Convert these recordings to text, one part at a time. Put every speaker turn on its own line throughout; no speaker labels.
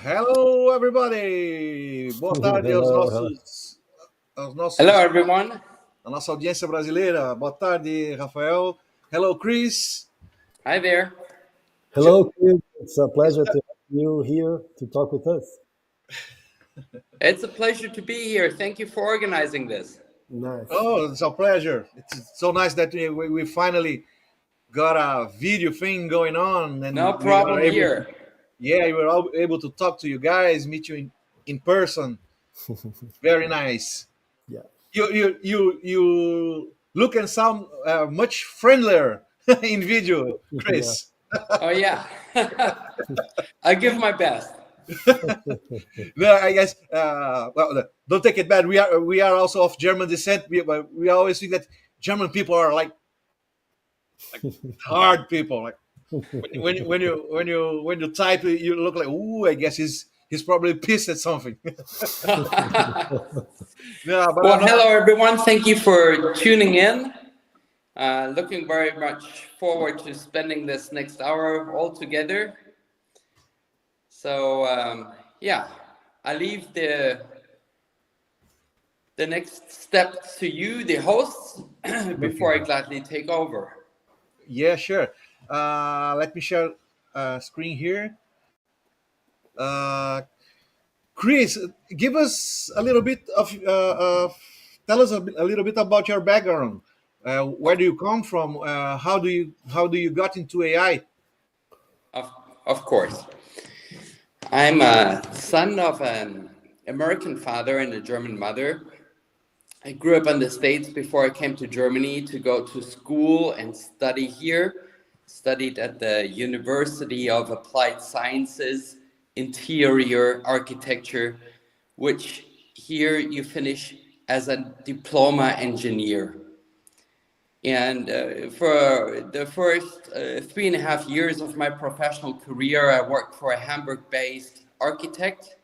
Hello, everybody! Boa tarde
Hello.
aos nossos,
Hello, everyone.
a nossa audiência brasileira. Boa tarde, Rafael. Hello, Chris.
Hi there.
Hello, Chris. It's a pleasure to have you here to talk with us.
It's a pleasure to be here. Thank you for organizing this.
Nice.
Oh, it's a pleasure. It's so nice that we finally got a video thing going on. And
No problem here.
Yeah, we were all able to talk to you guys, meet you in person. Very nice.
Yeah.
You look and sound much friendlier in video, Chris.
Oh, yeah. I give my best.
No, I guess. Well, don't take it bad. We are also of German descent. We always think that German people are like hard people. Like when you type, you look like, ooh, I guess he's probably pissed at something.
Yeah, but well, hello everyone. Thank you for tuning in. Looking very much forward to spending this next hour all together. So yeah, I leave the next step to you, the hosts, before I gladly take over.
Yeah, sure. Let me share screen here. Chris, give us a little bit of tell us a little bit about your background. Where do you come from? How do you got into AI?
Of course. I'm a son of an American father and a German mother. I grew up in the States before I came to Germany to go to school and study here. Studied at the University of Applied Sciences, Interior Architecture, which here you finish as a diploma engineer. And for the first 3.5 years of my professional career, I worked for a Hamburg-based architect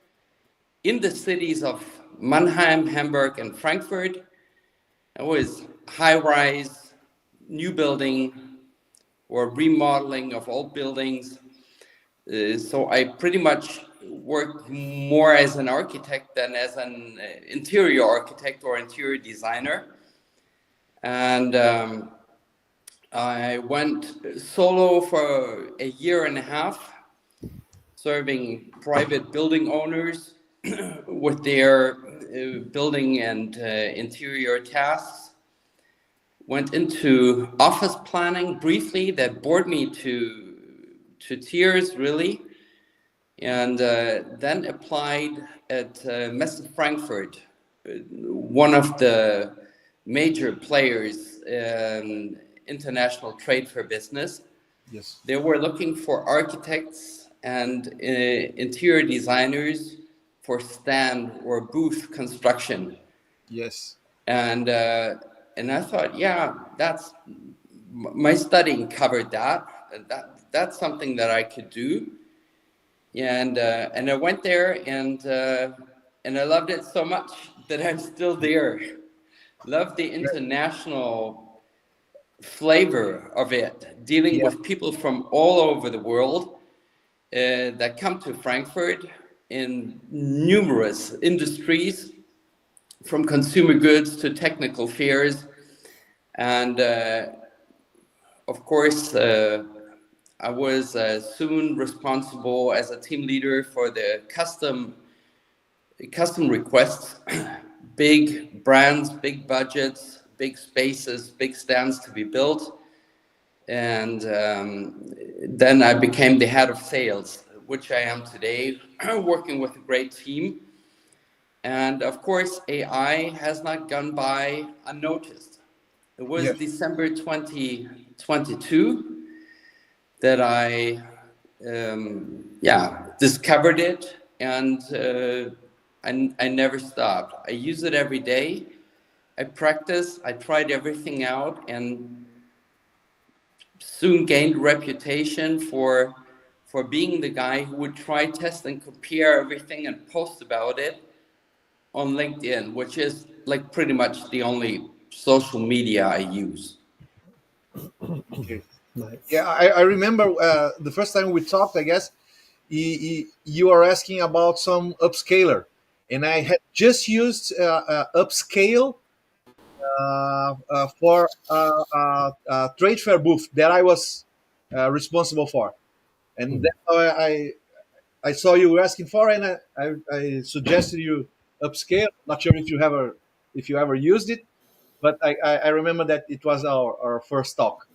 in the cities of Mannheim, Hamburg, and Frankfurt. It was high-rise, new building, or remodeling of old buildings. So I pretty much worked more as an architect than as an interior architect or interior designer. And I went solo for 1.5 years, serving private building owners with their building and interior tasks. Went into office planning briefly. That bored me to tears, really. And then applied at Messe Frankfurt, one of the major players in international trade for business.
Yes.
They were looking for architects and interior designers for stand or booth construction.
Yes.
And I thought, yeah, that's my studying covered that. That's something that I could do. And I went there and I loved it so much that I'm still there. Love the international flavor of it, dealing with people from all over the world that come to Frankfurt in numerous industries, from consumer goods to technical fairs. And of course, I was soon responsible as a team leader for the custom requests, big brands, big budgets, big spaces, big stands to be built. And then I became the head of sales, which I am today, working with a great team. And of course, AI has not gone by unnoticed. It was December 2022 that I discovered it, and I never stopped. I use it every day. I practice. I tried everything out, and soon gained a reputation for being the guy who would try, test, and compare everything and post about it on LinkedIn, which is like pretty much the only social media I use.
Okay. Nice. Yeah, I remember the first time we talked, I guess you are asking about some upscaler, and I had just used upscale for a trade fair booth that I was responsible for, and
Hmm.
that's how I saw you asking for, and I suggested you upscale. Not sure if you ever used it, but I remember that it was our first talk.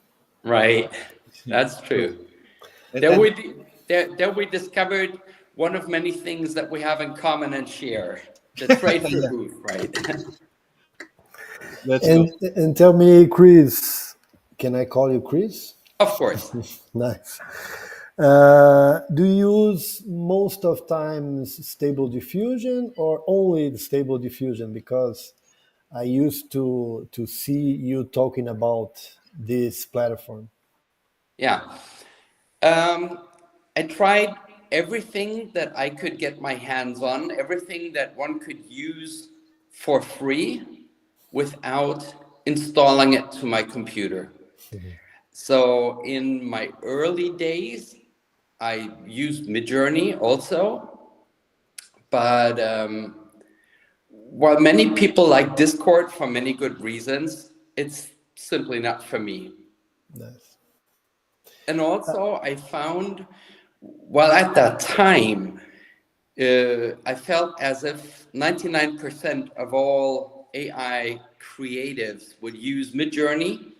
Right.
Yeah.
That's true.
And,
There
and
we discovered one of many things that we have in common and share. The trade for
yeah,
booth, right?
that's good.
And tell me, Chris, can I call you Chris?
Of course.
Nice. Do you use most of times stable diffusion or only the stable diffusion? Because I used to see you talking about this platform.
Yeah. Um, I tried everything that I could get my hands on, everything that one could use for free without installing it to my computer. So in my early days, I used Midjourney also, but while many people like Discord for many good reasons, it's simply not for me.
Nice.
And also, I found, well, at that time, I felt as if 99% of all AI creatives would use Midjourney.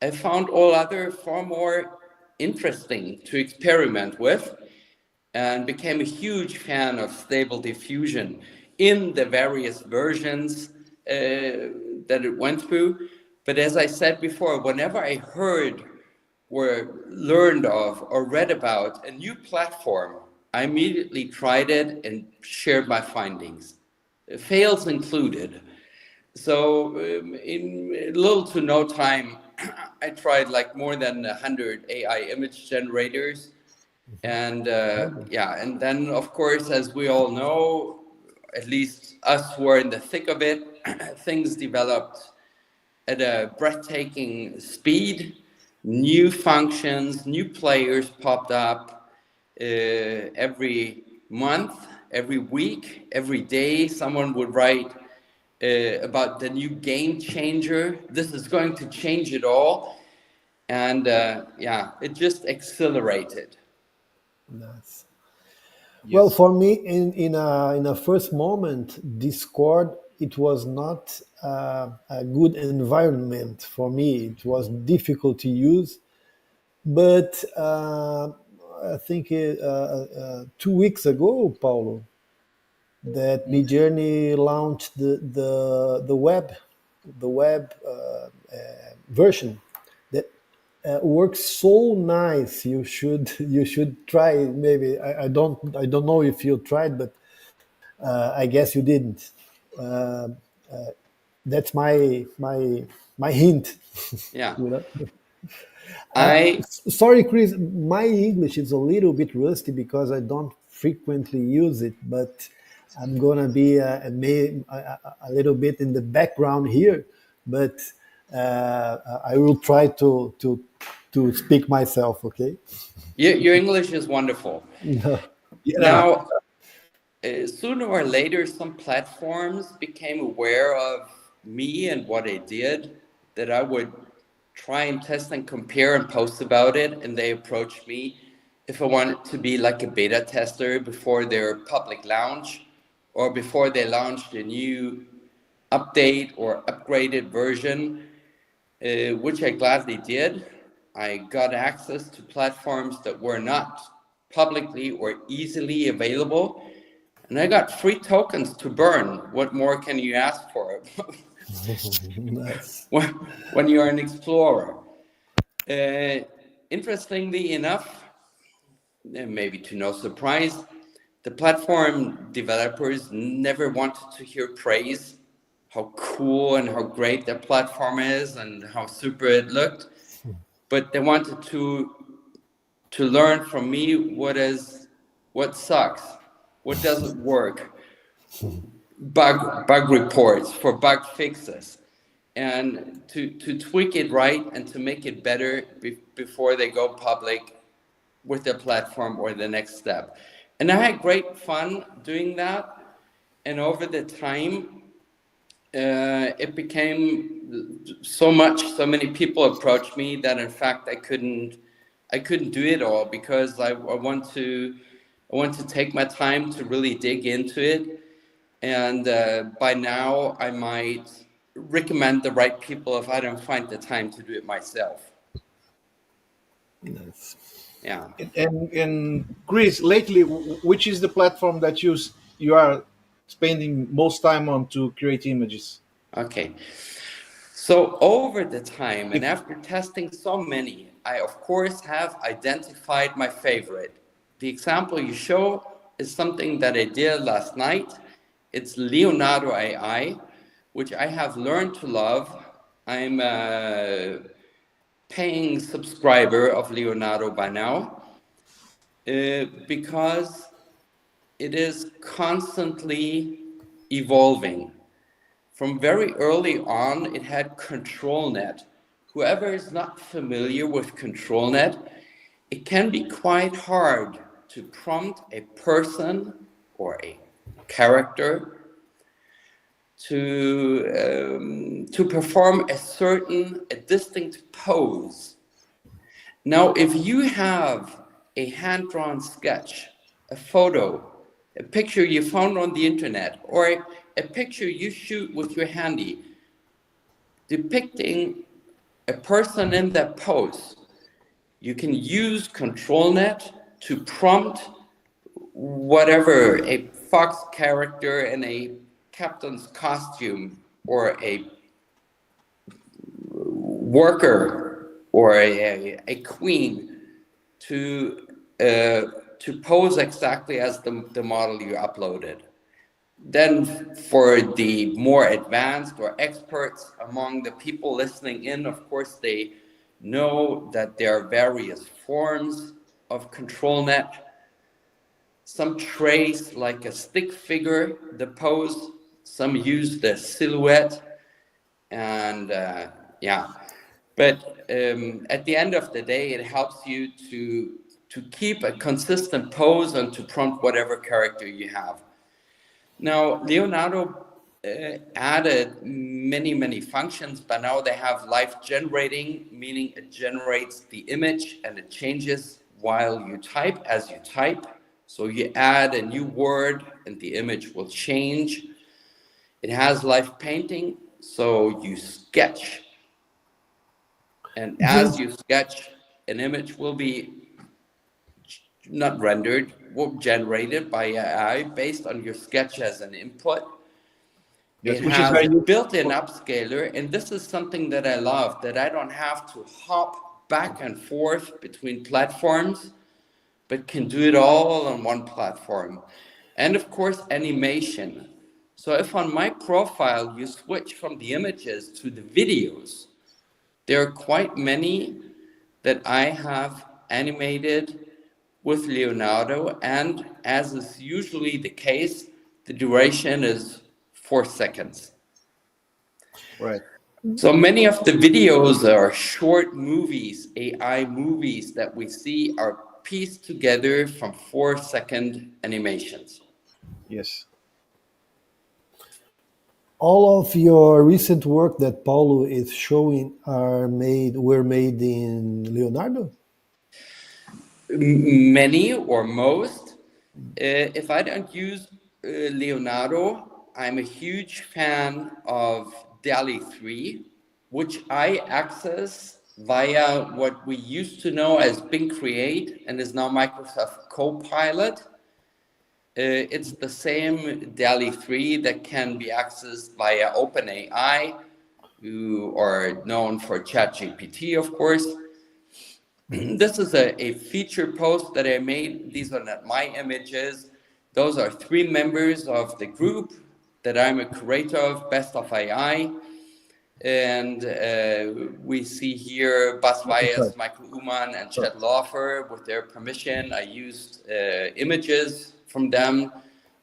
I found all other far more interesting to experiment with and became a huge fan of Stable Diffusion in the various versions that it went through. But as I said before, whenever I heard or learned of or read about a new platform, I immediately tried it and shared my findings, fails included. So in little to no time, I tried like more than 100 AI image generators. And yeah, and then of course, as we all know, at least us who are in the thick of it, things developed at a breathtaking speed. New functions, new players popped up every month, every week, every day. Someone would write about the new game changer. This is going to change it all. And yeah, it just accelerated.
Nice. Well,
Yes.
for me, in a first moment, Discord, it was not a good environment for me. It was difficult to use, but I think 2 weeks ago, Paulo, that Midjourney launched the web version that works so nice. You should try it. Maybe I don't know if you tried, but I guess you didn't. Uh, that's my hint.
Yeah.
You know.
I
Sorry, Chris. My English is a little bit rusty because I don't frequently use it, but I'm gonna be a little bit in the background here. But I will try to speak myself. Okay.
your English is wonderful.
Yeah.
Now, sooner or later, some platforms became aware of me and what I did, that I would try and test and compare and post about it, and they approached me if I wanted to be like a beta tester before their public launch or before they launched a new update or upgraded version, which I gladly did. I got access to platforms that were not publicly or easily available, and I got free tokens to burn. What more can you ask for
Nice.
when you're an explorer? Uh, Interestingly enough, and maybe to no surprise, the platform developers never wanted to hear praise, how cool and how great their platform is and how super it looked, but they wanted to learn from me what sucks, what doesn't work, bug reports for bug fixes, and to tweak it right and to make it better before they go public with the platform or the next step. And I had great fun doing that. And over the time, it became so many people approached me that in fact I couldn't do it all, because I want to take my time to really dig into it. And by now I might recommend the right people if I don't find the time to do it myself.
Nice.
Yeah.
And Chris, lately, which is the platform that you are spending most time on to create images?
Okay. So over the time, and
If
after testing so many, I of course have identified my favorite. The example you show is something that I did last night. It's Leonardo AI, which I have learned to love. I'm a paying subscriber of Leonardo by now, because it is constantly evolving. From very early on, it had ControlNet. Whoever is not familiar with ControlNet, it can be quite hard to prompt a person or a character to perform a distinct pose. Now, if you have a hand-drawn sketch, a photo, a picture you found on the internet, or a picture you shoot with your handy, depicting a person in that pose, you can use ControlNet to prompt whatever, a fox character in a captain's costume, or a worker, or a queen, to pose exactly as the model you uploaded. Then for the more advanced or experts among the people listening in, of course, they know that there are various forms of ControlNet. Some trace like a stick figure, the pose. Some use the silhouette. And yeah, but at the end of the day, it helps you to keep a consistent pose and to prompt whatever character you have. Now, Leonardo added many functions, but now they have live generating, meaning it generates the image and it changes while you type, as you type. So you add a new word and the image will change. It has live painting, so you sketch. And as you sketch, an image will be not rendered, will generated by AI based on your sketch as an input.
yes,
It
which is
has
very
a
useful.
built-in upscaler, and this is something that I love, that I don't have to hop back and forth between platforms, but can do it all on one platform. And of course, animation. So if on my profile you switch from the images to the videos, there are quite many that I have animated with Leonardo, and as is usually the case, the duration is 4 seconds.
Right.
So many of the videos are short movies, AI movies that we see are pieced together from 4-second animations.
Yes.
All of your recent work that Paulo is showing were made in Leonardo?
Many or most. If I don't use Leonardo, I'm a huge fan of Dall-E 3, which I access via what we used to know as Bing Create and is now Microsoft Copilot. It's the same Dall-E 3 that can be accessed via OpenAI, who are known for ChatGPT, of course. This is a feature post that I made. These are not my images. Those are 3 members of the group that I'm a curator of, Best of AI. And we see here Bas Vyas, Michael Uman, and Chet Laufer. With their permission, I used images from them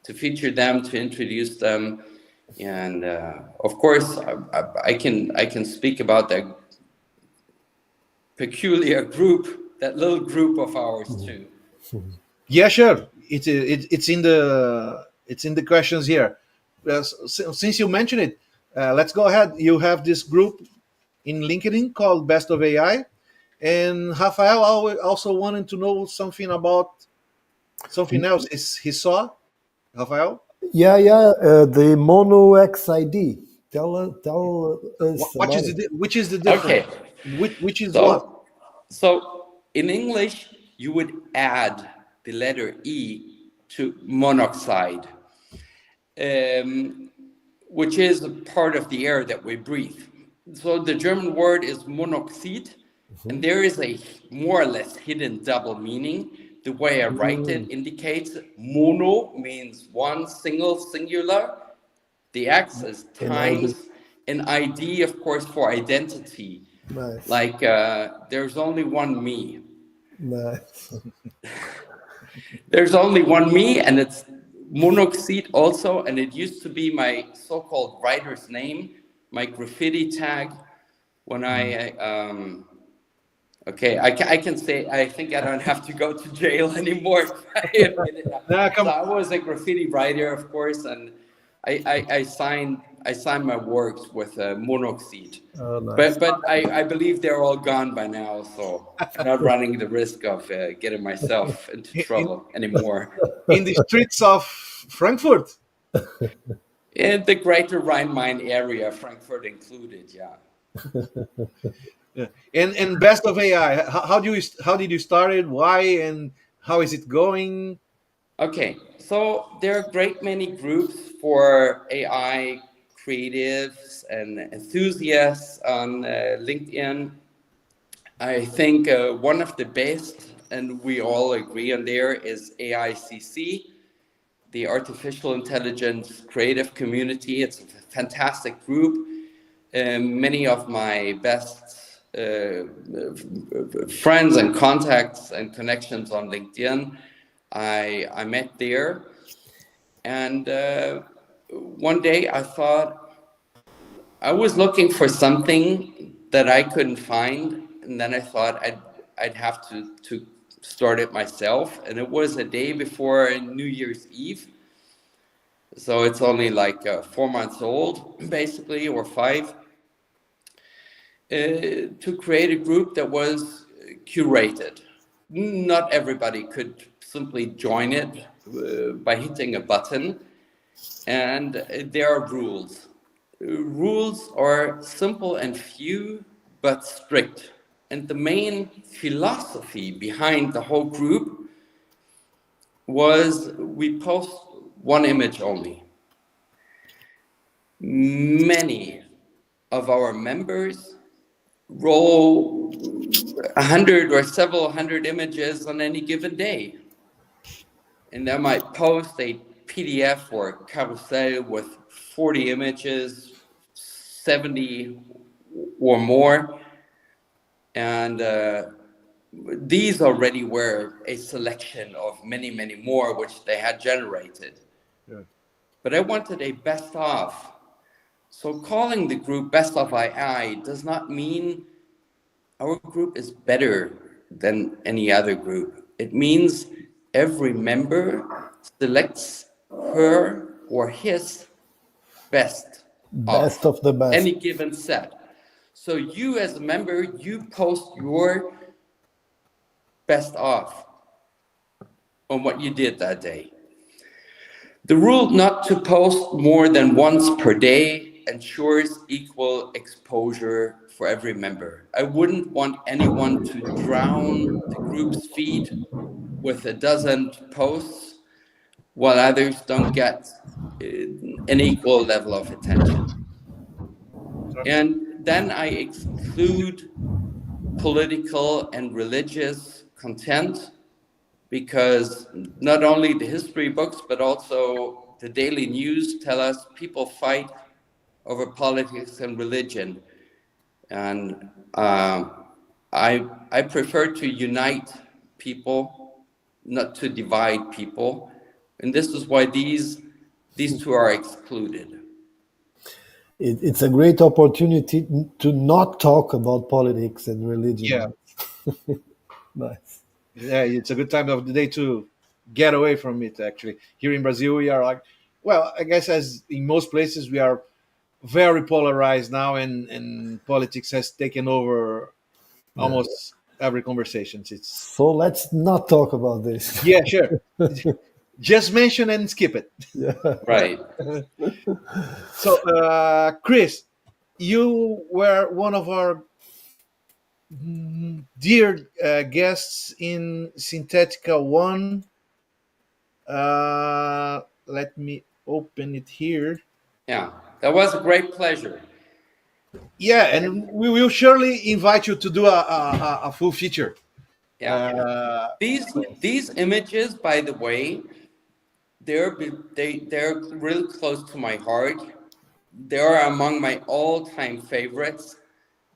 to feature them, to introduce them. And of course, I can speak about that peculiar group that little group of ours too.
Yeah, sure. It's in the questions here. Since you mentioned it, let's go ahead. You have this group in LinkedIn called Best of AI, and Rafael also wanted to know something about something else. Is he saw Rafael?
Yeah, yeah, the Mono XID. Tell us
What
about
is
it.
which is the
Okay,
difference? Which is what?
so in English you would add the letter E to monoxide, which is a part of the air that we breathe. So the German word is monoxide, and there is a more or less hidden double meaning. The way I write it indicates mono means one, single, singular. The X is
And ID.
times, and ID, of course, for identity.
Nice,
Like there's only one me.
nice.
There's only one me, and it's monoxide also, and it used to be my so-called writer's name, my graffiti tag. When okay, I can say, I think I don't have to go to jail anymore if I admit it now.
Nah,
So
come.
I was a graffiti writer, of course, and I signed my works with monoxide.
Oh, nice.
But I believe they're all gone by now, so I'm not running the risk of getting myself into
in,
trouble anymore.
in the streets of Frankfurt.
In the greater Rhine-Main area, Frankfurt included, yeah.
Yeah. And Best of AI. How did you start it? Why and how is it going?
Okay, so there are a great many groups for AI creatives and enthusiasts on LinkedIn. I think one of the best, and we all agree on there, is AICC, the Artificial Intelligence Creative Community. It's a fantastic group. Many of my best friends and contacts and connections on LinkedIn, I met there. And one day I thought, I was looking for something that I couldn't find, and then I thought I'd have to start it myself. And it was a day before New Year's Eve, so it's only like 4 months old, basically, or 5, to create a group that was curated. Not everybody could simply join it by hitting a button, and there are rules. Rules are simple and few, but strict. And the main philosophy behind the whole group was we post one image only. Many of our members roll 100 or several hundred images on any given day. And they might post a PDF or carousel with 40 images, 70 or more. And these already were a selection of many, many more which they had generated.
Yeah.
But I wanted a best of. So calling the group Best of AI does not mean our group is better than any other group. It means every member selects her or his best
Best
of
of the best.
any given set. So you as a member, you post your best of on what you did that day. The rule not to post more than once per day ensures equal exposure for every member. I wouldn't want anyone to drown the group's feed with a dozen posts while others don't get an equal level of attention. And then I exclude political and religious content, because not only the history books, but also the daily news tell us people fight over politics and religion. And I prefer to unite people, not to divide people. And this is why these two are excluded.
It's a great opportunity to not talk about politics and religion.
Yeah.
Nice.
Yeah, it's a good time of the day to get away from it. Actually, here in Brazil, we are like, well, I guess as in most places, we are very polarized now, and politics has taken over
Yeah.
almost every conversation. It's
So let's not talk about this.
yeah, sure. Just mention and skip it.
Yeah.
Right.
So, Chris, you were one of our dear guests in Sintetica 1. Let me open it here.
Yeah, that was a great pleasure.
Yeah, and we will surely invite you to do a full feature.
Yeah.
Uh,
These images, by the way, they're really close to my heart. They are among my all-time favorites.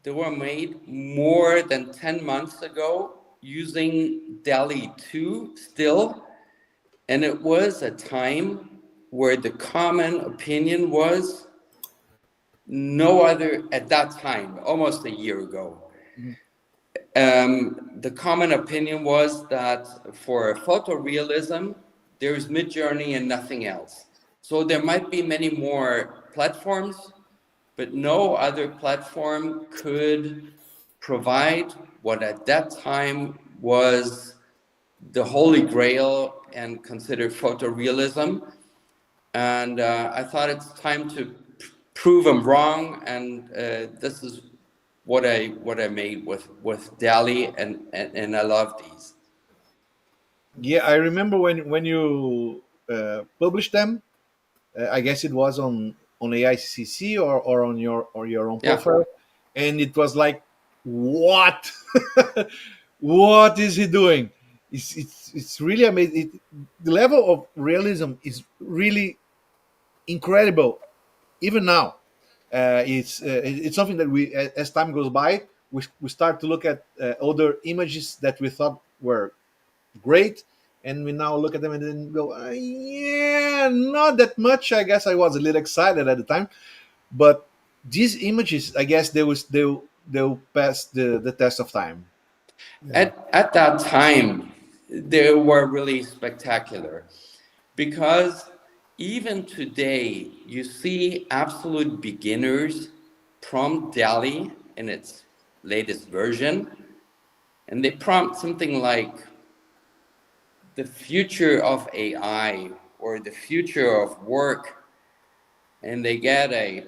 They were made more than 10 months ago using Dall-E 2 still, and it was a time where the common opinion was no other at that time, almost a year ago. The common opinion was that for photorealism, there's Midjourney and nothing else. So there might be many more platforms, but no other platform could provide what at that time was the holy grail and considered photorealism. And I thought it's time to prove them wrong, and this is what I made with Dall-E, and I love these.
yeah, I remember when you published them. I guess it was on AICC or on your own
Yeah,
profile, and it was like, what? What is he doing? It's really amazing. The level of realism is really incredible, even now. It's something that as time goes by, we start to look at other images that we thought were great, and we now look at them and then go, yeah, not that much. I guess I was a little excited at the time, but these images, I guess they'll pass the test of time.
Yeah.
at that time, they were really spectacular, because even today you see absolute beginners prompt Dall-E in its latest version, and they prompt something like the future of AI or the future of work, and they get a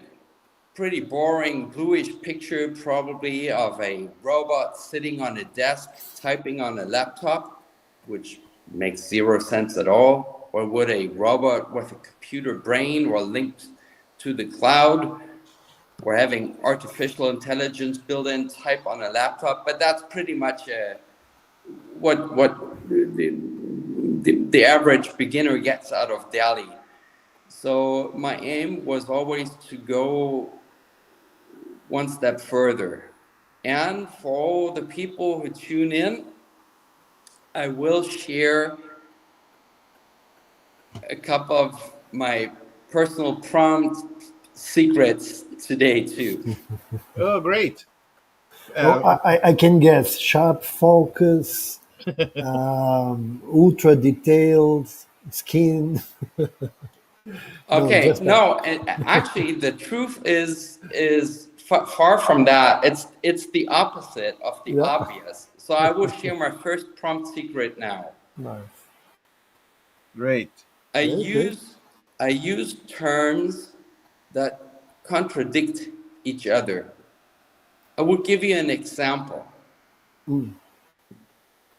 pretty boring bluish picture, probably of a robot sitting on a desk typing on a laptop, which makes zero sense at all. Or would a robot with a computer brain or linked to the cloud or having artificial intelligence built in type on a laptop? But that's pretty much what the average beginner gets out of Dall-E. So my aim was always to go one step further. And for all the people who tune in, I will share a couple of my personal prompt secrets today too.
Oh, great!
Oh,
Uh,
I can guess. Sharp focus, ultra detailed skin. No,
Okay,
just that.
no, actually, the truth is far from that. It's the opposite of the
Yeah.
obvious. So I will share my first prompt secret now.
Nice.
Great.
I
Great, great.
use I use terms that contradict each other. I will give you an example.
Mm.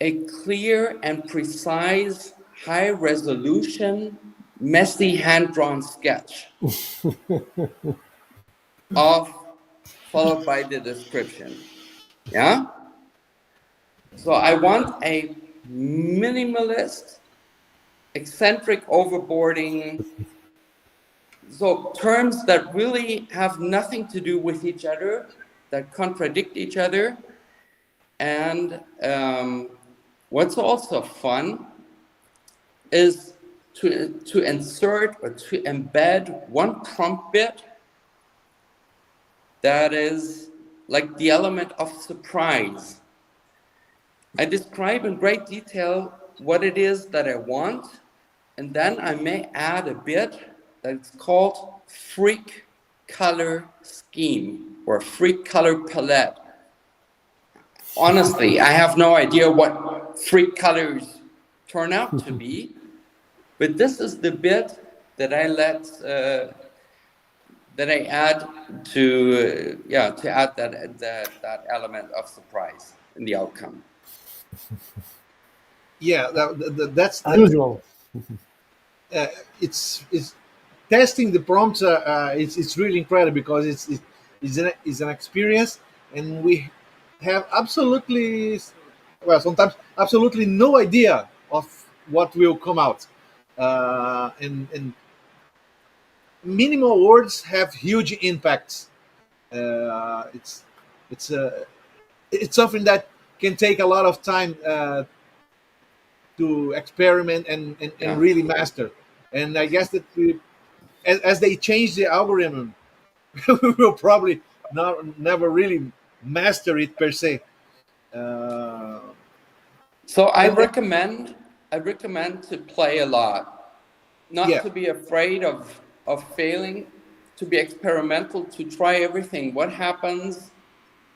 A clear and precise, high resolution, messy hand-drawn sketch of followed by the description. Yeah? So I want a minimalist, eccentric overboarding, so terms that really have nothing to do with each other, that contradict each other. And what's also fun is to insert or to embed one prompt bit that is like the element of surprise. I describe in great detail what it is that I want, and then I may add a bit that's called freak color scheme or freak color palette. Honestly, I have no idea what freak colors turn out to be, but this is the bit that I that I add to to add that element of surprise in the outcome.
Yeah, that's
Unusual.
uh, it's testing the prompts. It's really incredible because it's an experience, and we have absolutely, well, sometimes absolutely no idea of what will come out, and minimal words have huge impacts. It's it's uh, it's something that can take a lot of time to experiment and
Yeah.
really master. And I guess that as they change the algorithm, we will probably never really master it per se. Uh,
So
and
I recommend to play a lot, not
yeah,
to be afraid of failing, to be experimental, to try everything. What happens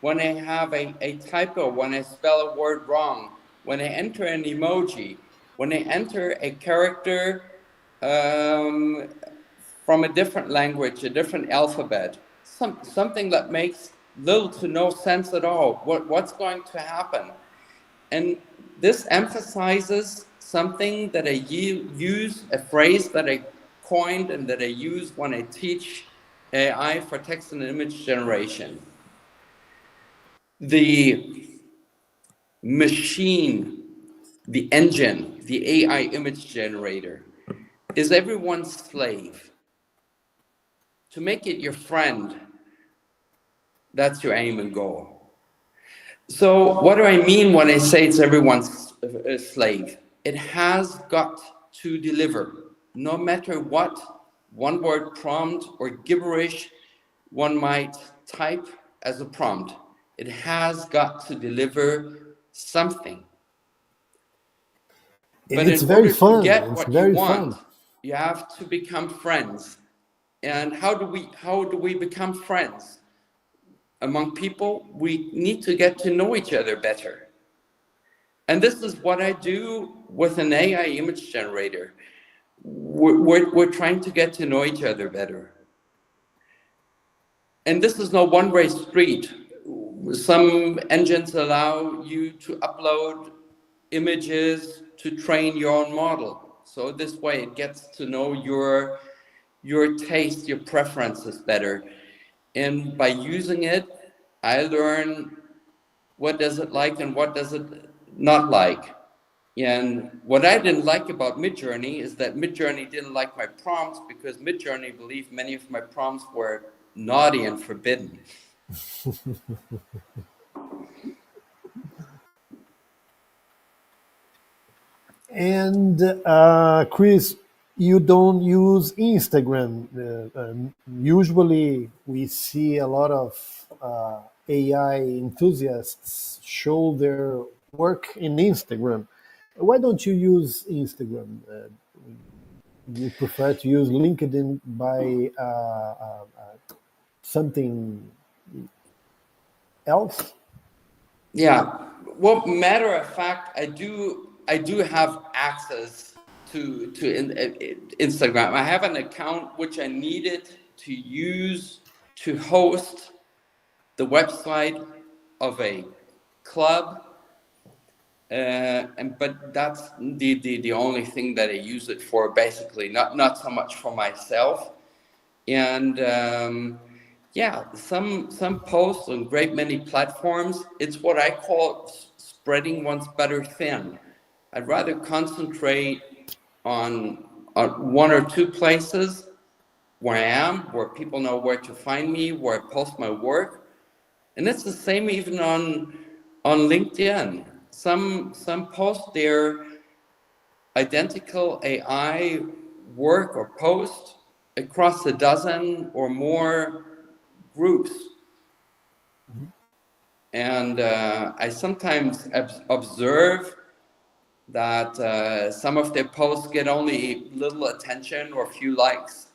when I have a typo, when I spell a word wrong, when I enter an emoji, when I enter a character um, from a different language, a different alphabet, something that makes little to no sense at all. What's going to happen? And this emphasizes something that I use, a phrase that I coined and that I use when I teach AI for text and image generation. The machine, the engine, the AI image generator is everyone's slave. To make it your friend, that's your aim and goal. So what do I mean when I say it's everyone's slave? It has got to deliver, no matter what one word prompt or gibberish one might type as a prompt. It has got to deliver something.
And
But
it's
in
very
order to
fun.
get
It's
what you
very
want,
fun.
you have to become friends. And how do we become friends? Among people, we need to get to know each other better. And this is what I do with an AI image generator. We're trying to get to know each other better. And this is no one-way street. Some engines allow you to upload images to train your own model. So this way it gets to know your taste, your preferences better. And by using it, I learn what does it like and what does it not like. And what I didn't like about Midjourney is that Midjourney didn't like my prompts because Midjourney believed many of my prompts were naughty and forbidden.
And Chris, you don't use Instagram. Usually, we see a lot of AI enthusiasts show their work in Instagram. Why don't you use Instagram? You prefer to use LinkedIn by something else?
Yeah. Well, matter of fact, I do have access Instagram. I have an account which I needed to use to host the website of a club, but that's the only thing that I use it for. Basically, not so much for myself. And yeah, some posts on great many platforms. It's what I call spreading one's butter thin. I'd rather concentrate on one or two places where I am, where people know where to find me, where I post my work. And it's the same even on LinkedIn. Some posts their identical AI work or post across a dozen or more groups. And I sometimes observe that some of their posts get only little attention or few likes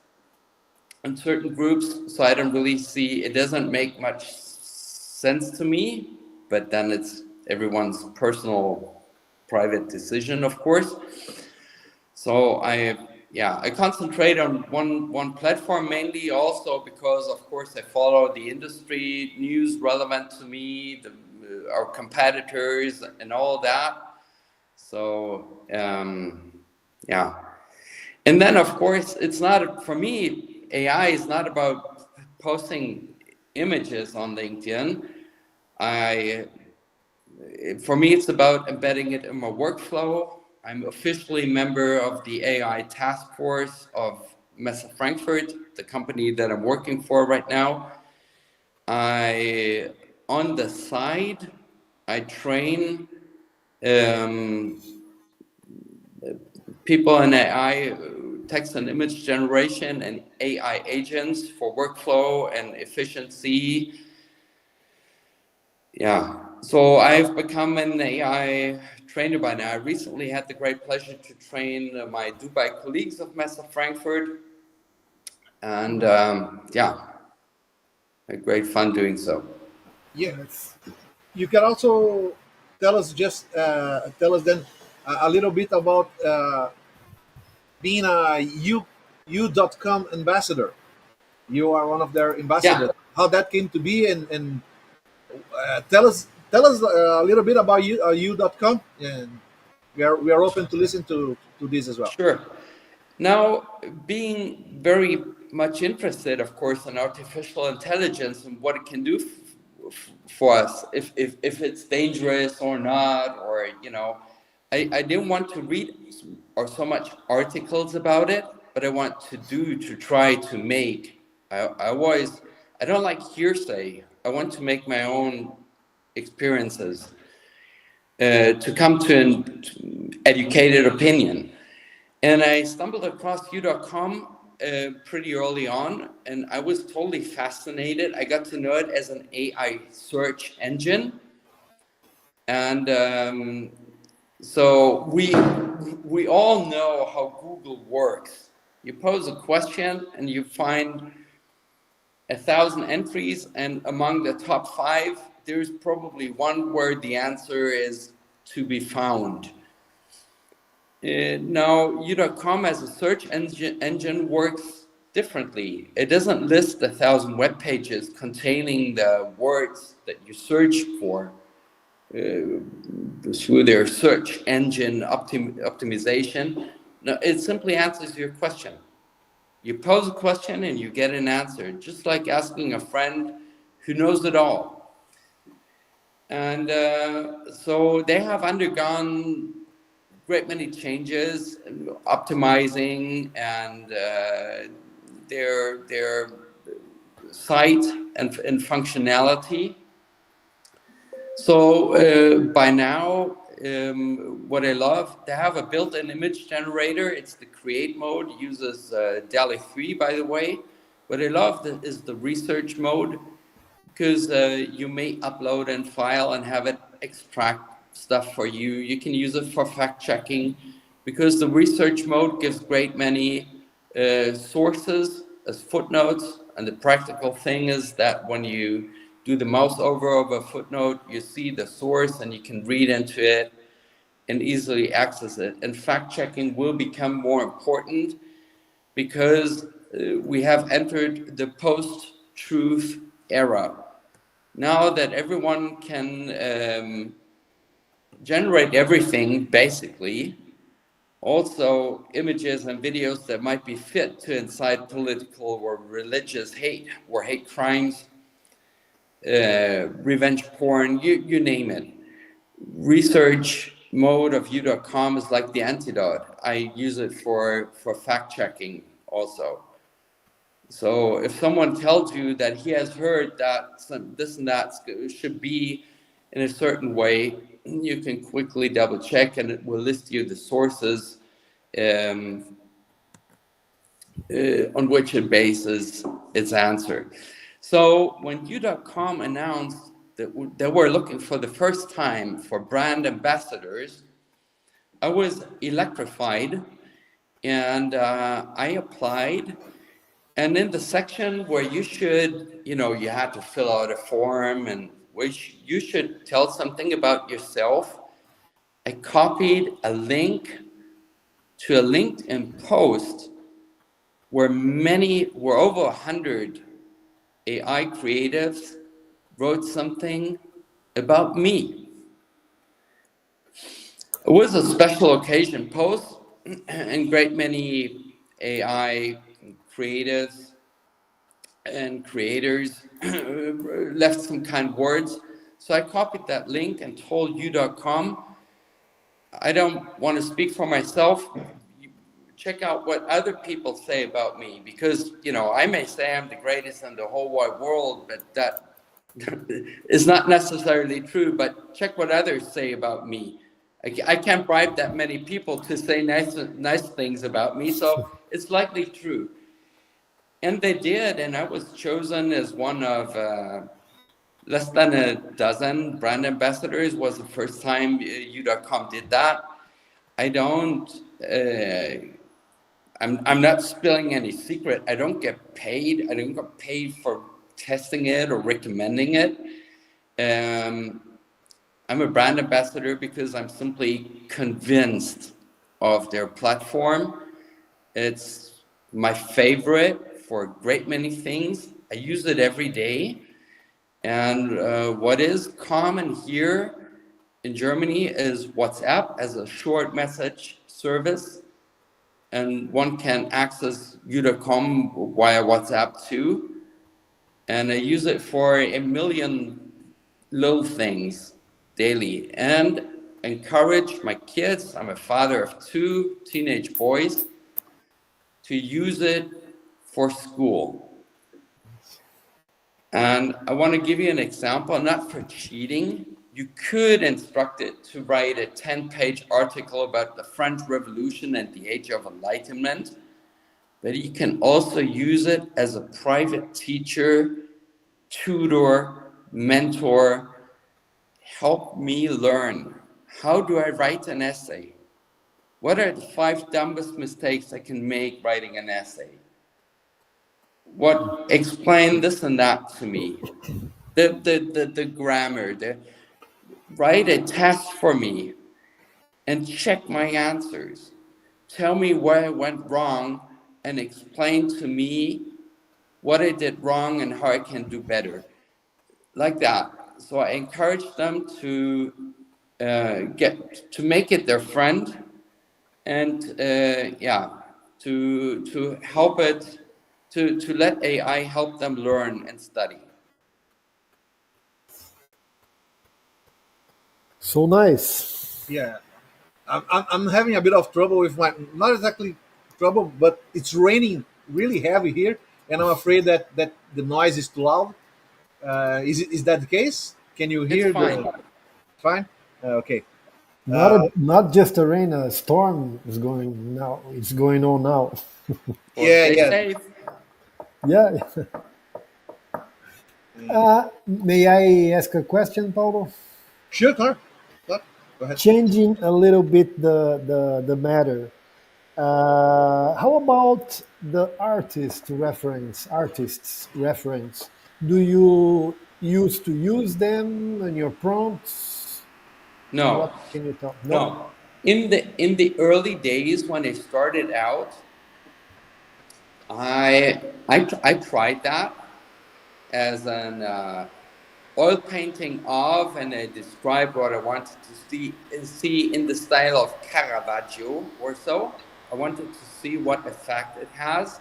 in certain groups, so I don't really see, it doesn't make much sense to me, but then it's everyone's personal private decision, of course. So I concentrate on one platform mainly, also because of course I follow the industry news relevant to me, our competitors and all that. So yeah. And then, of course, it's not, for me, AI is not about posting images on LinkedIn. For me, it's about embedding it in my workflow. I'm officially member of the AI task force of Messe Frankfurt, the company that I'm working for right now. On the side, I train people in AI, text and image generation, and AI agents for workflow and efficiency. Yeah, so I've become an AI trainer by now. I recently had the great pleasure to train my Dubai colleagues of Messe Frankfurt, and yeah, had great fun doing so.
Yeah,
Nice.
you can also tell us then a little bit about being a U.com ambassador. You are one of their
Yeah,
ambassadors. How that came to be, and tell us a little bit about U.com, and we are open to listen to this as well.
sure. Now, being very much interested, of course, in artificial intelligence and what it can do for us, if it's dangerous or not, or, you know, I didn't want to read or so much articles about it, but I want to try to make. I don't like hearsay. I want to make my own experiences, to come to an educated opinion. And I stumbled across U.com pretty early on, and I was totally fascinated. I got to know it as an AI search engine. And so we all know how Google works. You pose a question and you find 1,000 entries, and among the top 5, there's probably one where the answer is to be found. Now, U.com as a search engine works differently. It doesn't list 1,000 web pages containing the words that you search for through their search engine optimization. No, it simply answers your question. You pose a question and you get an answer, just like asking a friend who knows it all. And so they have undergone great many changes, optimizing and their site and functionality. So by now, what I love, they have a built-in image generator. It's the create mode, uses Dall-E 3, by the way. What I love is the research mode, because you may upload and file and have it extract stuff for you. You can use it for fact checking, because the research mode gives great many sources as footnotes. And the practical thing is that when you do the mouse over a footnote, you see the source and you can read into it and easily access it. And fact checking will become more important, because we have entered the post-truth era. Now that everyone can generate everything, basically, also images and videos that might be fit to incite political or religious hate or hate crimes, revenge porn, you name it. Research mode of U.com is like the antidote. I use it for fact checking also. So if someone tells you that he has heard that this and that should be in a certain way, you can quickly double check, and it will list you the sources on which it bases its answer. So when U.com announced that were looking for the first time for brand ambassadors, I was electrified, and I applied. And in the section where you should, you had to fill out a form and which you should tell something about yourself, I copied a link to a LinkedIn post where over 100 AI creatives wrote something about me. It was a special occasion post, and great many AI creatives and creators left some kind words. So I copied that link and told you.com, I don't want to speak for myself. Check out what other people say about me, because I may say I'm the greatest in the whole wide world, but that is not necessarily true. But check what others say about me. I can't bribe that many people to say nice things about me, so it's likely true. And they did, and I was chosen as one of less than a dozen brand ambassadors. Was the first time you.com did that. I'm not spilling any secret. I don't get paid. I don't get paid for testing it or recommending it. I'm a brand ambassador because I'm simply convinced of their platform. It's my favorite for a great many things. I use it every day. And what is common here in Germany is WhatsApp as a short message service. And one can access you.com via WhatsApp too. And I use it for a million little things daily, and encourage my kids, I'm a father of 2 teenage boys, to use it for school. And I want to give you an example, not for cheating. You could instruct it to write a 10-page article about the French Revolution and the Age of Enlightenment, but you can also use it as a private teacher, tutor, mentor. Help me learn. How do I write an essay? What are the 5 dumbest mistakes I can make writing an essay? Explain this and that to me. The grammar, write a test for me and check my answers. Tell me where I went wrong and explain to me what I did wrong and how I can do better. Like that. So I encourage them to make it their friend, and to help it, to let AI help them learn and study.
So nice.
Yeah, I'm having a bit of trouble with my, not exactly trouble, but it's raining really heavy here, and I'm afraid that the noise is too loud. Is that the case? Can you hear
It's fine.
Fine? Okay.
Not just a rain, a storm is going now. It's going on now.
Well,
Yeah,
stay
yeah.
safe.
Yeah. May I ask a question, Paulo?
Sure, Clark. Clark, go ahead.
Changing a little bit the matter. How about the artists reference? Do you used to use them in your prompts?
No,
What can you tell? No.
no. In the early days when I started out, I tried that as an oil painting of, and I described what I wanted to see in the style of Caravaggio or so. I wanted to see what effect it has.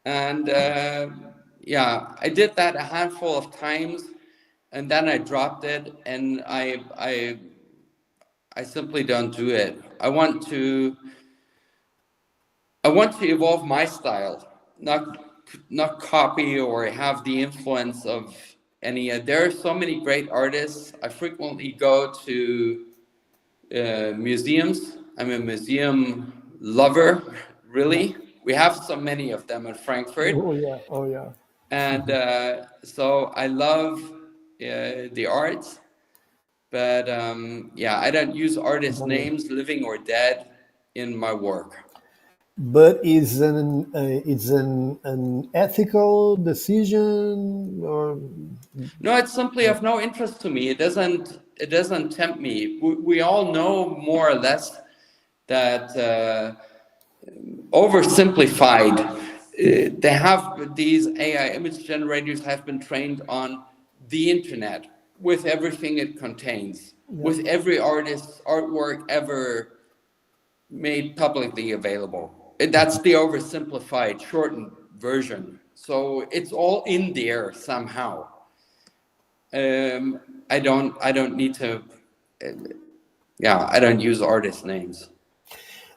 And I did that a handful of times, and then I dropped it, and I simply don't do it. I want to evolve my style, not copy or have the influence of any. There are so many great artists. I frequently go to museums. I'm a museum lover, really. We have so many of them in Frankfurt.
Oh yeah. Oh yeah.
And so I love the arts. But yeah, I don't use artist names, living or dead, in my work.
But it's an ethical decision, or
No, it's simply of no interest to me. It doesn't tempt me. We all know more or less that oversimplified. They have these AI image generators have been trained on the internet with everything it contains, with every artist's artwork ever made publicly available. That's the oversimplified, shortened version. So it's all in there somehow. I don't need to. Yeah, I don't use artist names.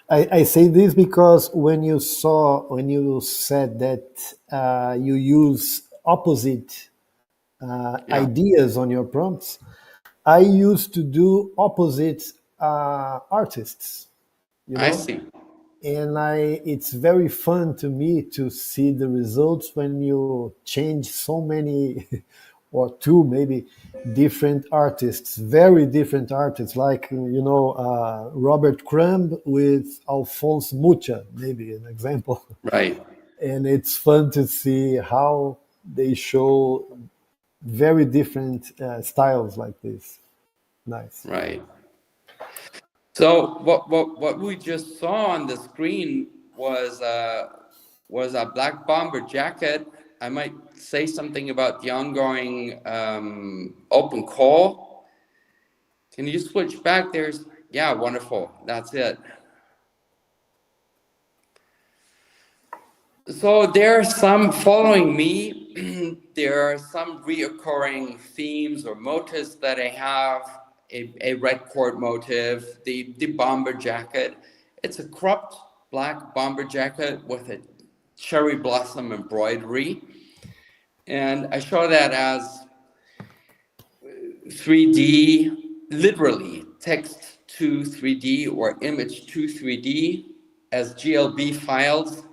I say this because when you said that you use opposite
Yeah,
ideas on your prompts, I used to do opposite artists, you
I
know,
see.
and it's very fun to me to see the results when you change so many or two maybe different artists, very different artists, like Robert Crumb with Alphonse Mucha, maybe an example.
Right,
And it's fun to see how they show very different styles like this. Nice.
right. So what we just saw on the screen was a black bomber jacket. I might say something about the ongoing open call. Can you switch back? Yeah, wonderful. That's it. So there are some following me. There are some reoccurring themes or motifs that I have. A red cord motif, the bomber jacket. It's a cropped black bomber jacket with a cherry blossom embroidery. And I show that as 3D, literally text to 3D or image to 3D as GLB files.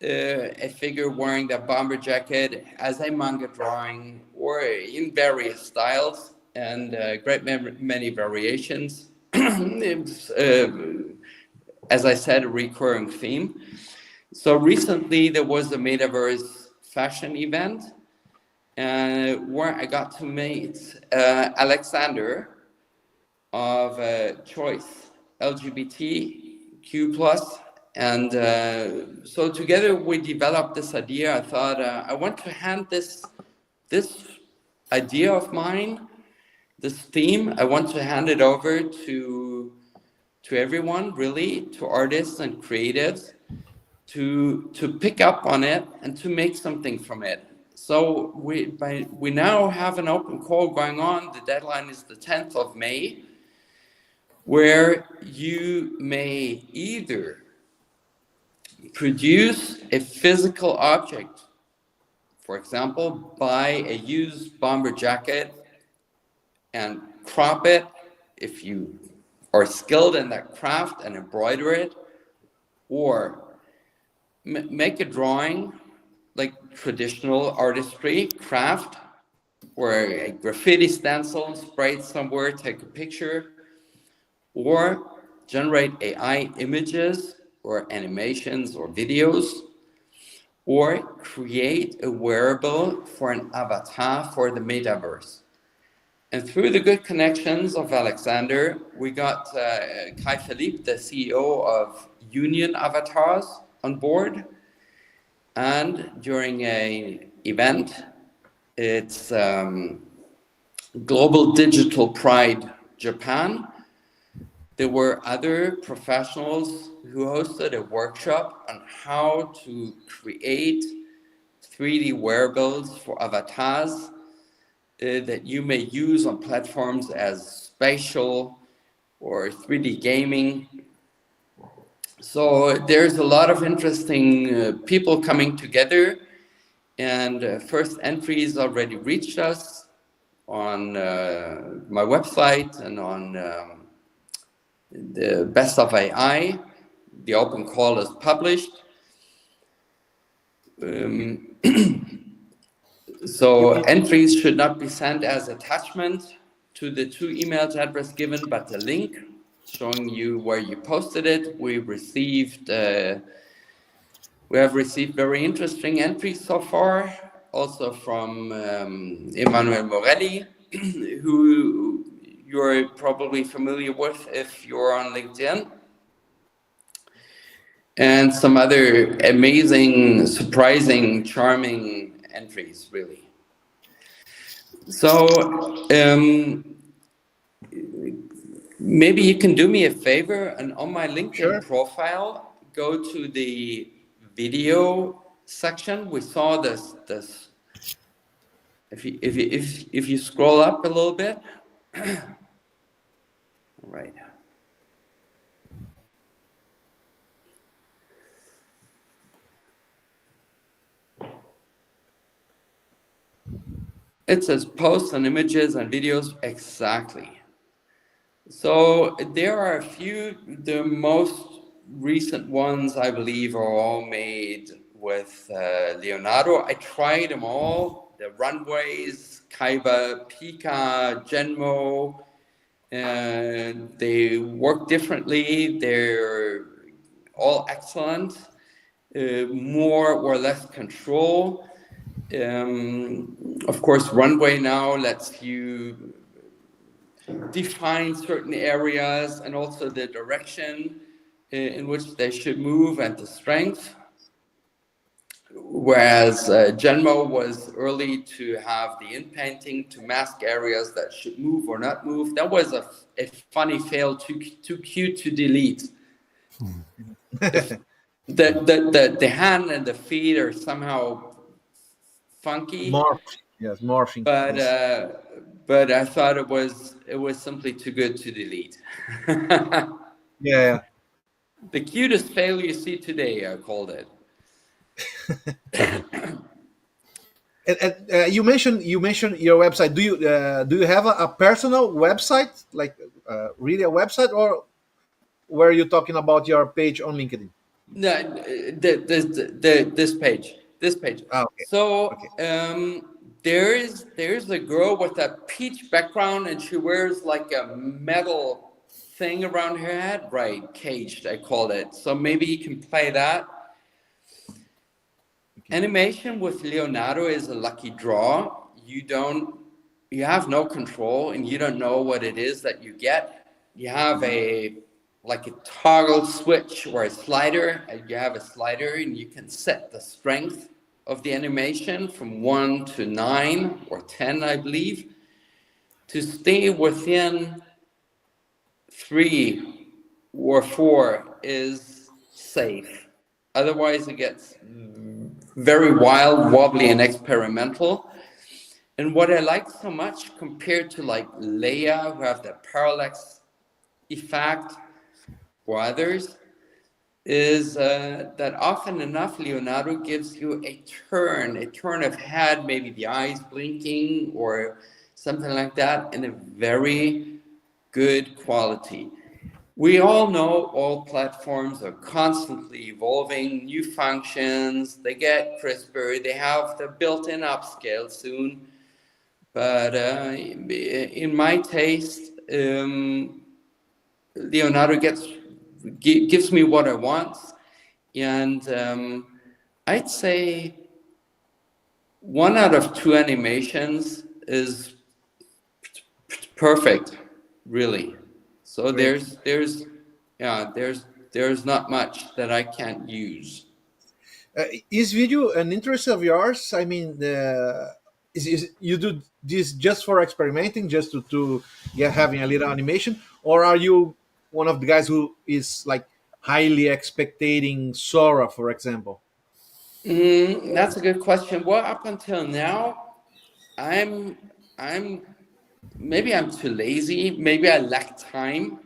A figure wearing that bomber jacket as a manga drawing or in various styles and many variations. It's, as I said, a recurring theme. So recently there was a metaverse fashion event where I got to meet Alexander of Choice LGBTQ plus. And so together we developed this idea. I thought I want to hand this idea of mine, this theme, I want to hand it over to everyone, really, to artists and creatives, to pick up on it and to make something from it. So we now have an open call going on. The deadline is the 10th of May, where you may either produce a physical object, for example, buy a used bomber jacket and crop it if you are skilled in that craft and embroider it, or make a drawing like traditional artistry, craft, or a graffiti stencil, spray it somewhere, take a picture, or generate AI images or animations or videos, or create a wearable for an avatar for the metaverse. And through the good connections of Alexander, we got Kai Philippe, the CEO of Union Avatars, on board. And during an event, it's Global Digital Pride Japan, there were other professionals who hosted a workshop on how to create 3D wearables for avatars that you may use on platforms as spatial or 3D gaming. So there's a lot of interesting people coming together, and first entries already reached us on my website and on the Best of AI. The open call is published. So entries should not be sent as attachment to the two email address given, but a link showing you where you posted it. We have received very interesting entries so far, also from Emanuel Morelli, who you're probably familiar with if you're on LinkedIn, and some other amazing, surprising, charming entries, really. So maybe you can do me a favor, and on my LinkedIn profile, go to the video section. We saw this. If you scroll up a little bit, right. It says posts and images and videos, exactly. So there are a few, the most recent ones I believe are all made with Leonardo. I tried them all, the runways, Kaiba, Pika, Genmo, they work differently, they're all excellent, more or less control. Of course, runway now lets you define certain areas and also the direction in which they should move and the strength. Whereas Genmo was early to have the in-painting to mask areas that should move or not move. That was a funny fail, too cute to delete. The hand and the feet are somehow funky.
Morphing.
But I thought it was simply too good to delete.
Yeah.
The cutest fail you see today, I called it.
And you mentioned your website. Do you have a personal website, like really a website, or were you talking about your page on LinkedIn?
No, this page.
Okay.
So
Okay.
there's a girl with a peach background, and she wears like a metal thing around her head. Right, caged, I called it. So maybe you can play that. Animation with Leonardo is a lucky draw. You have no control, and you don't know what it is that you get. You have like a toggle switch or a slider. You have a slider, and you can set the strength of the animation from 1 to 9 or 10, I believe, to stay within 3 or 4 is safe. Otherwise, it gets very wild, wobbly, and experimental. And what I like so much compared to like Leia, who have the parallax effect, or others, is that often enough Leonardo gives you a turn of head, maybe the eyes blinking or something like that, in a very good quality. We all know all platforms are constantly evolving, new functions, they get crisper, they have the built-in upscale soon. But in my taste, Leonardo gives me what I want. And I'd say 1 out of 2 animations is perfect, really. So there's not much that I can't use.
Is video an interest of yours? I mean, is you do this just for experimenting, just to having a little animation, or are you one of the guys who is like highly expecting Sora, for example?
That's a good question. Well, up until now, I'm maybe I'm too lazy. Maybe I lack time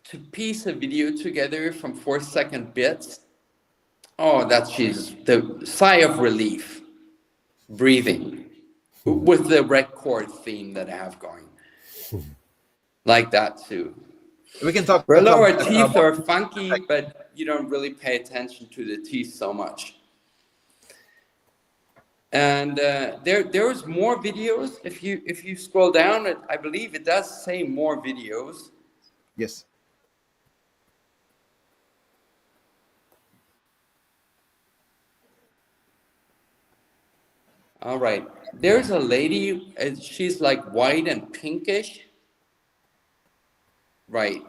to piece a video together from 4-second bits. Oh, that's just the sigh of relief, breathing, with the red chord theme that I have going. Like that too.
We can talk.
Our lower teeth are funky, but you don't really pay attention to the teeth so much. And there's more videos. If you scroll down, I believe it does say more videos.
Yes.
All right. There's a lady, she's like white and pinkish. Right.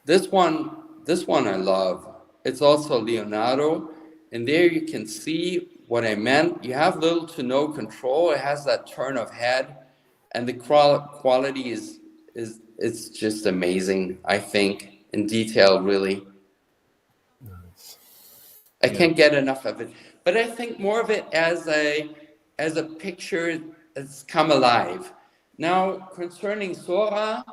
This one I love. It's also Leonardo. And there you can see what I meant. You have little to no control. It has that turn of head. And the quality is it's just amazing, I think, in detail, really. I can't get enough of it. But I think more of it as a picture that's come alive. Now, concerning Sora,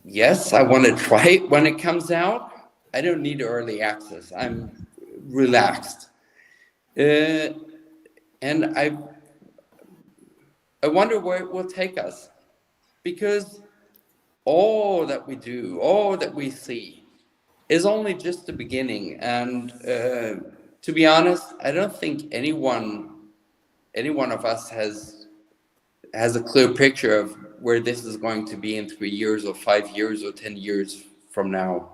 yes, I want to try it when it comes out. I don't need early access. I'm relaxed. And I wonder where it will take us. Because all that we do, all that we see, is only just the beginning. And to be honest, I don't think any one of us has a clear picture of where this is going to be in 3 years or 5 years or 10 years from now.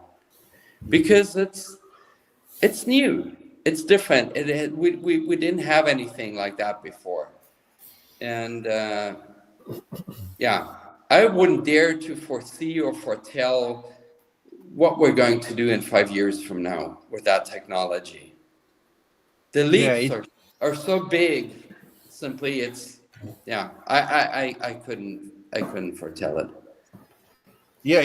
Because it's new, it's different. We didn't have anything like that before. And yeah, I wouldn't dare to foresee or foretell what we're going to do in 5 years from now with that technology. The leaps are so big. Simply, it's I couldn't foretell it.
Yeah,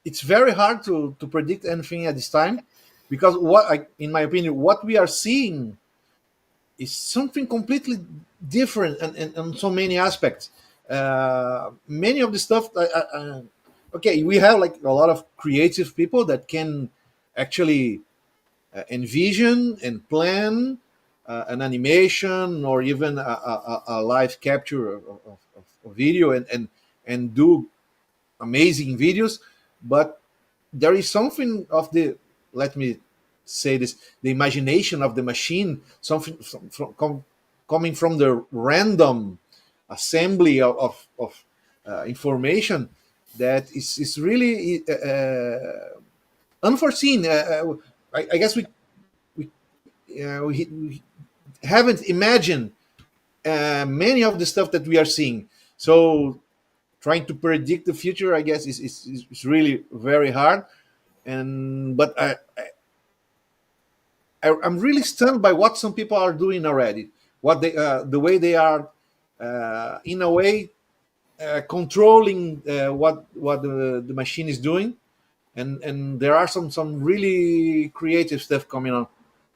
it's very hard to predict anything at this time, because in my opinion, what we are seeing is something completely different, and on so many aspects. Many of the stuff, okay, we have like a lot of creative people that can actually envision and plan an animation, or even a live capture of video, and do amazing videos. But there is something of the, let me say this, the imagination of the machine, something coming from the random assembly of information, that is really unforeseen. I guess we haven't imagined many of the stuff that we are seeing. So trying to predict the future, I guess, is really very hard. But I'm really stunned by what some people are doing already. What they the way they are, in a way, controlling what the machine is doing, and there are some really creative stuff coming on.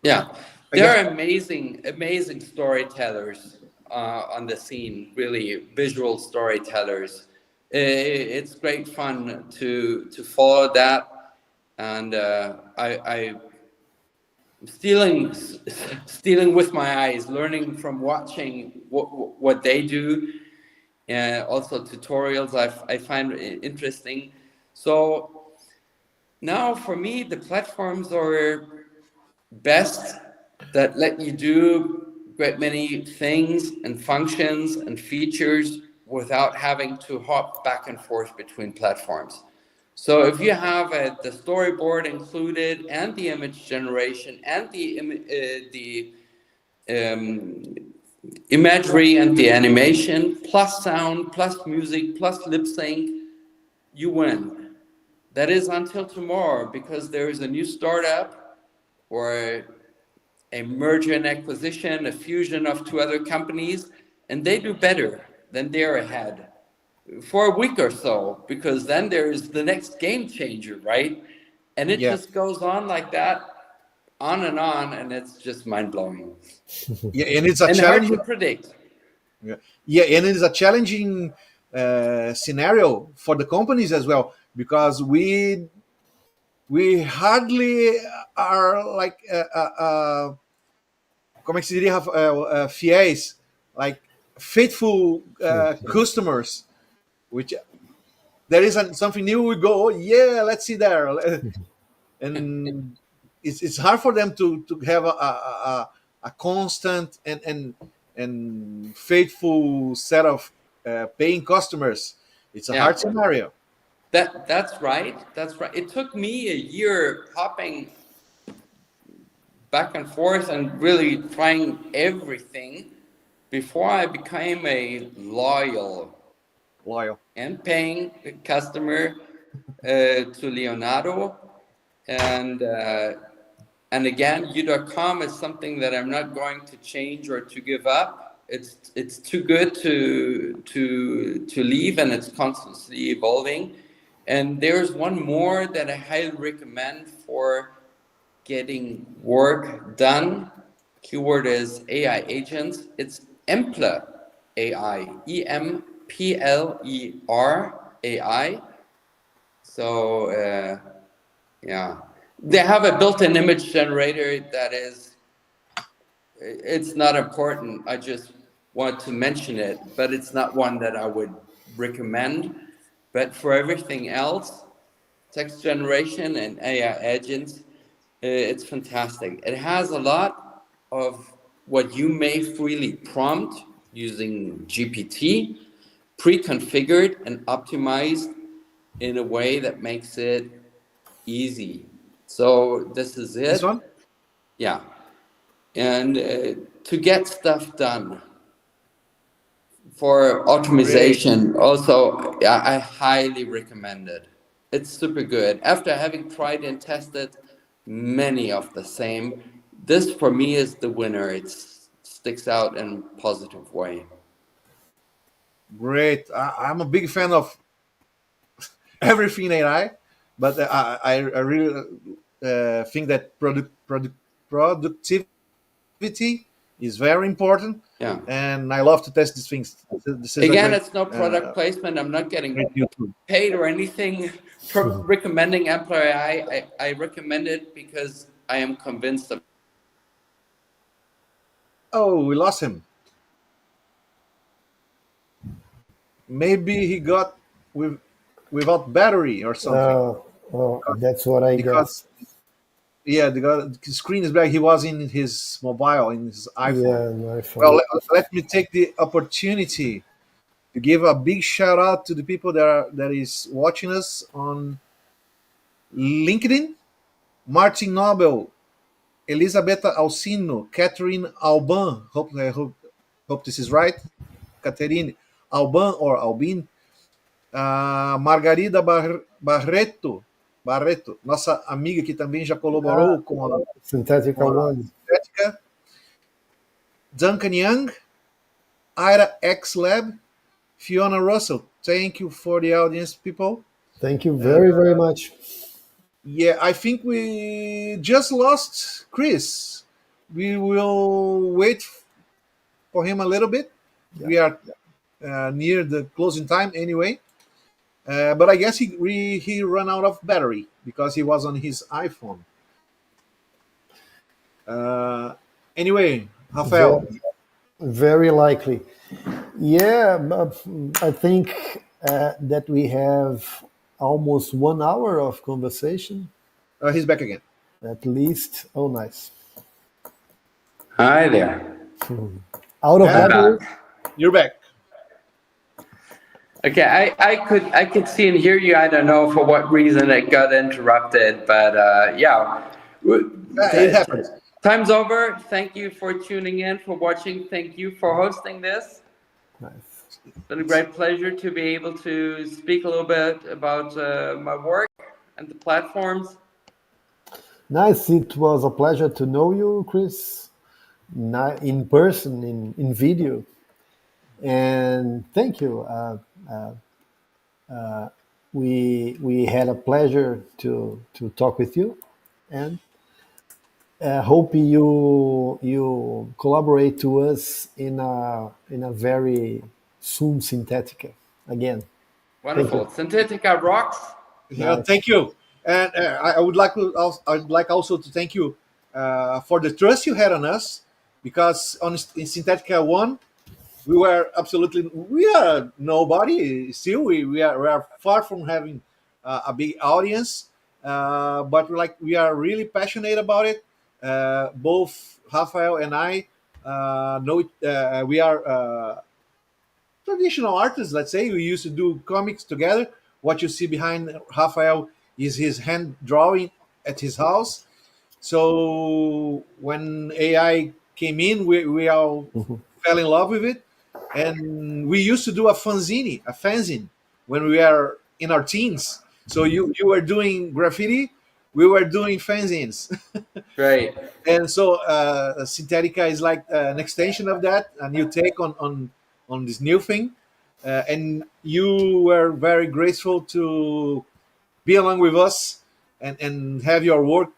Yeah,
I
there
guess.
are amazing storytellers on the scene. Really, visual storytellers. It's great fun to follow that, and I'm stealing with my eyes, learning from watching what they do, and also tutorials I find interesting. So now for me, the platforms are best that let you do great many things and functions and features without having to hop back and forth between platforms. So if you have the storyboard included, and the image generation, and the imagery and the animation, plus sound, plus music, plus lip sync, you win. That is until tomorrow, because there is a new startup or a merger and acquisition, a fusion of two other companies, and they do better. Then they're ahead for a week or so, because then there's the next game changer, right? And it
Yeah.
just goes on like that, on, and it's just mind-blowing.
Yeah, and it's a
And hard
challenging.
to predict.
Yeah, and it is a challenging scenario for the companies as well, because we hardly are like como é que se diria, fiéis, like faithful customers, which there is something new, we go, oh, yeah, let's see there. And it's hard for them to have a constant and faithful set of paying customers. It's a
Yeah,
hard scenario.
that's right. That's right. It took me a year hopping back and forth and really trying everything before I became a loyal
Loyal.
and paying customer to Leonardo. And and again, U.com is something that I'm not going to change or to give up. It's too good to leave, and it's constantly evolving. And there's one more that I highly recommend for getting work done. Keyword is AI agents. It's Empler AI, EMPLER AI. So yeah, they have a built-in image generator that is. It's not important. I just want to mention it, but it's not one that I would recommend. But for everything else, text generation and AI agents, it's fantastic. It has a lot of what you may freely prompt using GPT, pre-configured and optimized in a way that makes it easy. So this is
This
it.
one?
Yeah. And to get stuff done for
Great.
optimization, also, I highly recommend it. It's super good. After having tried and tested many of the same, this for me is the winner. It sticks out in a positive way.
Great. I'm a big fan of everything AI, but I really think that productivity is very important,
Yeah.
and I love to test these things. This is a
Again,
great
it's no product placement. I'm not getting
great YouTube.
paid or anything for recommending Employee. I recommend it because I am convinced of.
Oh, we lost him. Maybe he got with without battery or something.
That's what I
Because
guess.
yeah, the screen is black. He was in his mobile, in his iPhone.
Yeah, an
Well,
iPhone.
let me take the opportunity to give a big shout out to the people that is watching us on LinkedIn: Martin Nobel, Elisabetta Alcino, Catherine Alban. Hope this is right. Catherine Alban or Albin, Margarida Barreto, nossa amiga que também já
Ah,
colaborou com
Synthetica
a
One.
Sintetica, Duncan Young, Ira X Lab, Fiona Russell. Thank you for the audience, people.
Thank you
And
very, very much.
yeah, I think we just lost Chris. We will wait for him a little bit.
Yeah.
We are near the closing time anyway. But I guess he ran out of battery because he was on his iPhone. Uh, anyway, Rafael,
Very, very likely. Yeah, I think that we have almost 1 hour of conversation,
he's back again.
at least. Oh, nice.
Hi there.
Out of
I'm
And
battery?
back.
you're back.
Okay, I could see and hear you. I don't know for what reason it got interrupted, but yeah.
It happens.
Time's over. Thank you for tuning in, for watching. Thank you for hosting this.
Nice.
It's been a great pleasure to be able to speak a little bit about my work and the platforms.
Nice. It was a pleasure to know you, Chris, in person, in video. And thank you. We had a pleasure to talk with you, and hope you collaborate to us in a very soon Synthetica again. Thank
Wonderful.
you.
Sintetica rocks.
Yeah,
Nice.
thank you. And I would like to I'd like also to thank you for the trust you had on us, because in Synthetica One we are nobody still. We are far from having a big audience, but like we are really passionate about it. Both Rafael and I know we are traditional artists. Let's say we used to do comics together. What you see behind Rafael is his hand drawing at his house. So when AI came in, we all
Mhm.
fell in love with it, and we used to do a fanzine when we were in our teens. So you were doing graffiti, we were doing fanzines,
Right.
and so Sintetica is like an extension of that, a new take on this new thing, and you were very graceful to be along with us and have your work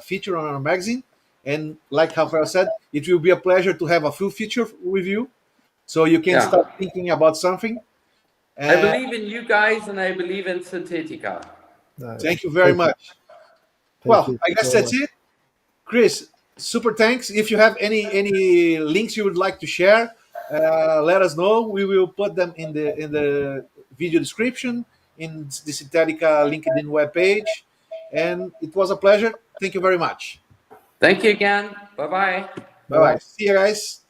featured on our magazine. And like Rafael said, it will be a pleasure to have a full feature with you, so you can
Yeah.
start thinking about something.
I
Uh,
believe in you guys and I believe in Sintetica.
Thank
Nice.
you very
Thank you.
much.
Thank
Well,
you
I guess
so
that's
much.
it. Chris, super thanks. If you have any links you would like to share, let us know. We will put them in the video description in the Sintetica LinkedIn webpage. And it was a pleasure. Thank you very much.
Thank you again. Bye bye.
Bye
Bye
bye.
bye.
See you guys.